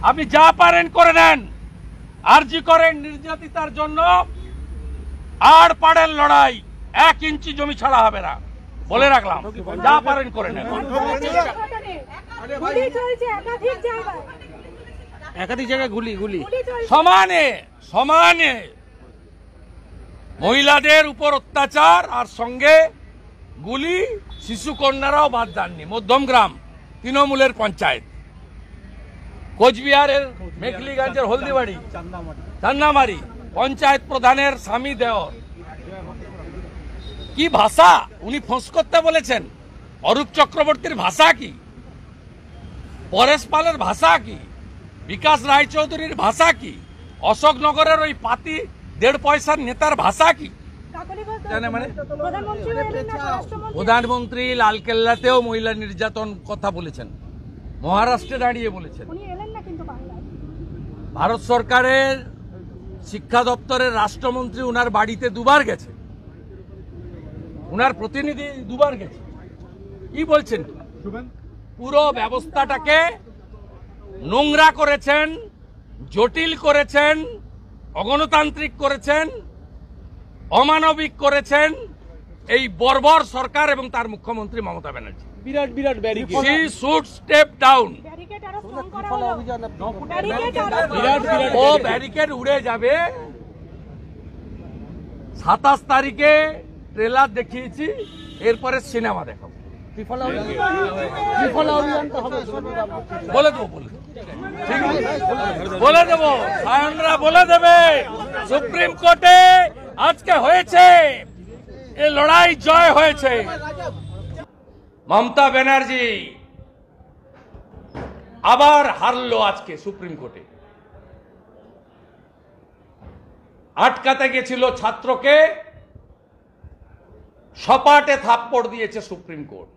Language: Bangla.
আপনি যা পারেন করে নেন। আরজি করেন নির্যাতিতার জন্য আর পাড়ের লড়াই 1 ইঞ্চি জমি ছাড়া হবে না বলে রাখলাম। যা পারেন করে নেন। একাধিক জায়গায় গুলি সমানে সমানে মহিলাদের উপর অত্যাচার আর সঙ্গে গুলি, শিশু কন্যারাও বাদ যাননি। মধ্যমগ্রাম তৃণমূলের পঞ্চায়েত, কোচবিহারের মেখলিগঞ্জের হলদিবাড়ি, চান্নামারি পঞ্চায়েত প্রধানের স্বামী দেওর। কি ভাষা উনি ফোঁস করতে বলেছেন? অরূপ চক্রবর্তীর ভাষা কি? পরেশ পালের ভাষা কি? বিকাশ রায়চৌধুরীর ভাষা কি? অশোকনগরের ওই পাতি 1.5 পয়সার নেতার ভাষা কি? মানে প্রধানমন্ত্রী লালকেল্লাতেও মহিলা নির্যাতন কথা বলেছেন, মহারাষ্ট্রে দাঁড়িয়ে বলেছেন। ভারত সরকারের শিক্ষা দপ্তরের রাষ্ট্রমন্ত্রী উনার বাড়িতে 2 বার গেছে, উনার প্রতিনিধি 2 বার গেছে। কি বলছেন? পুরো ব্যবস্থাটাকে নোংরা করেছেন, জটিল করেছেন, অগণতান্ত্রিক করেছেন, অমানবিক করেছেন এই বর্বর সরকার এবং তার মুখ্যমন্ত্রী মমতা ব্যানার্জি। বিরাট barricade. She should step down. ও ব্যারিকেড উড়ে যাবে। 27 তারিখে ট্রেলার দেখিয়েছি, এরপরে সিনেমা দেখাবো। বলে দেবো বলে দেবো সায়নরা বলে দেবে। সুপ্রিম কোর্টে আজকে হয়েছে, এই লড়াই জয় হয়েছে। মমতা ব্যানার্জি আবার হারলো আজকে সুপ্রিম কোর্টে। আটকাতে গেছিল ছাত্রকে, সপাটে থাপ্পড় দিয়েছে সুপ্রিম কোর্ট।